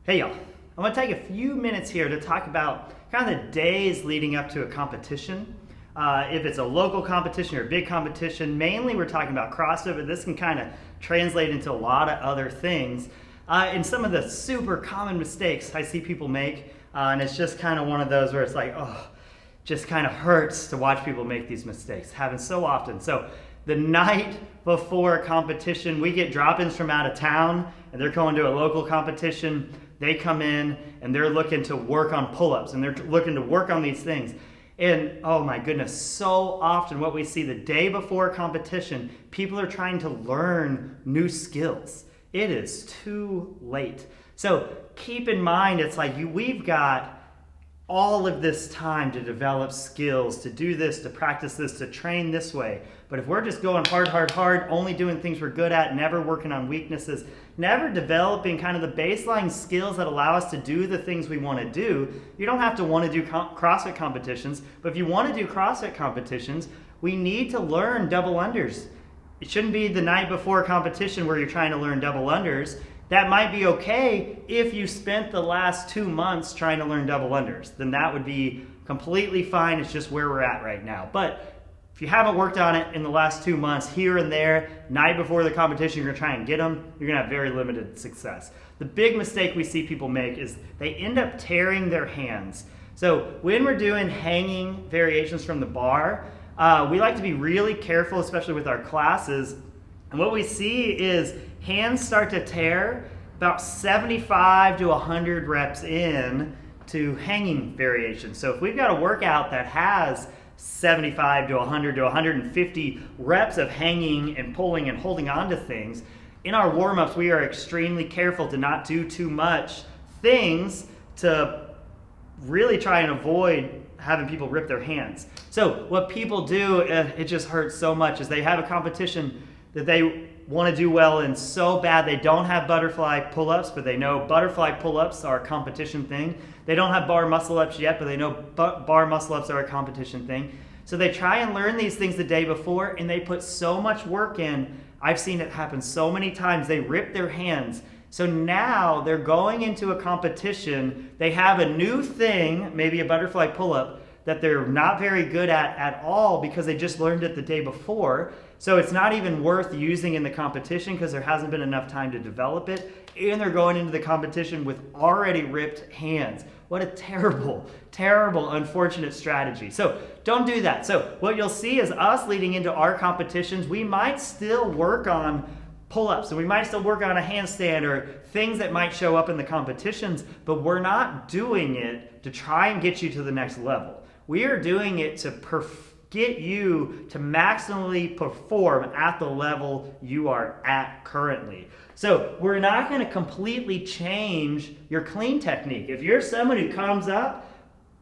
Hey y'all, I want to take a few minutes here to talk about kind of the days leading up to a competition. If it's a local competition or a big competition, mainly we're talking about CrossFit, but this can kind of translate into a lot of other things. And some of the super common mistakes I see people make, and it's just kind of one of those where it's like, oh, just kind of hurts to watch people make these mistakes. Happens so often. So the night before a competition, we get drop-ins from out of town, and they're going to a local competition. They come in and they're looking to work on pull-ups and they're looking to work on these things. And oh my goodness, so often what we see the day before competition, people are trying to learn new skills. It is too late. So keep in mind, it's like we've got all of this time to develop skills, to do this, to practice this, to train this way. But if we're just going hard, only doing things we're good at, never working on weaknesses, never developing kind of the baseline skills that allow us to do the things we want to do, you don't have to want to do CrossFit competitions, but if you want to do CrossFit competitions, we need to learn double unders. It shouldn't be the night before a competition where you're trying to learn double unders. That might be okay if you spent the last 2 months trying to learn double unders. Then that would be completely fine. It's just where we're at right now. But if you haven't worked on it in the last 2 months, here and there, night before the competition, you're gonna try and get them, you're gonna have very limited success. The big mistake we see people make is they end up tearing their hands. So when we're doing hanging variations from the bar, we like to be really careful, especially with our classes. And what we see is hands start to tear about 75 to 100 reps in to hanging variations. So if we've got a workout that has 75 to 100 to 150 reps of hanging and pulling and holding on to things, in our warm-ups we are extremely careful to not do too much things to really try and avoid having people rip their hands. So what people do, it just hurts so much, is they have a competition that they want to do well in so bad. They don't have butterfly pull-ups, but they know butterfly pull-ups are a competition thing. They don't have bar muscle-ups yet, but they know bar muscle-ups are a competition thing. So they try and learn these things the day before, and they put so much work in. I've seen it happen so many times. They rip their hands. So now they're going into a competition. They have a new thing, maybe a butterfly pull-up, that they're not very good at all because they just learned it the day before. So it's not even worth using in the competition because there hasn't been enough time to develop it. And they're going into the competition with already ripped hands. What a terrible, terrible, unfortunate strategy. So don't do that. So what you'll see is us leading into our competitions, we might still work on pull-ups and we might still work on a handstand or things that might show up in the competitions, but we're not doing it to try and get you to the next level. We are doing it to get you to maximally perform at the level you are at currently. So we're not going to completely change your clean technique. If you're someone who comes up,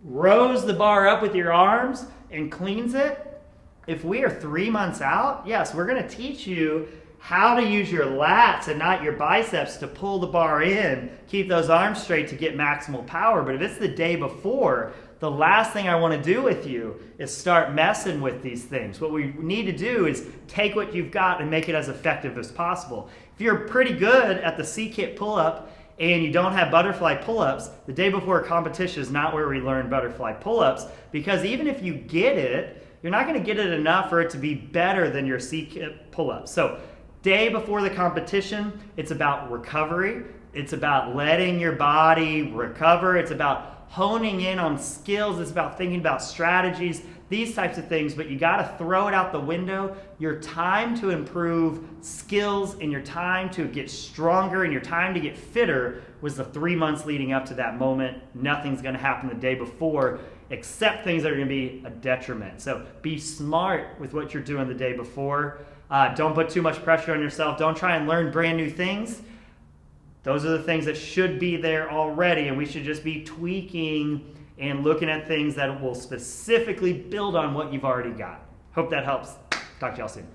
rows the bar up with your arms, and cleans it, if we are 3 months out, yes, we're going to teach you how to use your lats and not your biceps to pull the bar in, keep those arms straight to get maximal power. But if it's the day before, the last thing I want to do with you is start messing with these things. What we need to do is take what you've got and make it as effective as possible. If you're pretty good at the C-kit pull-up and you don't have butterfly pull-ups, the day before a competition is not where we learn butterfly pull-ups, because even if you get it, you're not going to get it enough for it to be better than your C-kit pull-ups. So day before the competition, it's about recovery. It's about letting your body recover. It's about honing in on skills. It's about thinking about strategies, these types of things, but you got to throw it out the window. Your time to improve skills and your time to get stronger and your time to get fitter was the 3 months leading up to that moment. Nothing's going to happen the day before except things that are going to be a detriment. So be smart with what you're doing the day before. Don't put too much pressure on yourself. Don't try and learn brand new things. Those are the things that should be there already, and we should just be tweaking and looking at things that will specifically build on what you've already got. Hope that helps. Talk to y'all soon.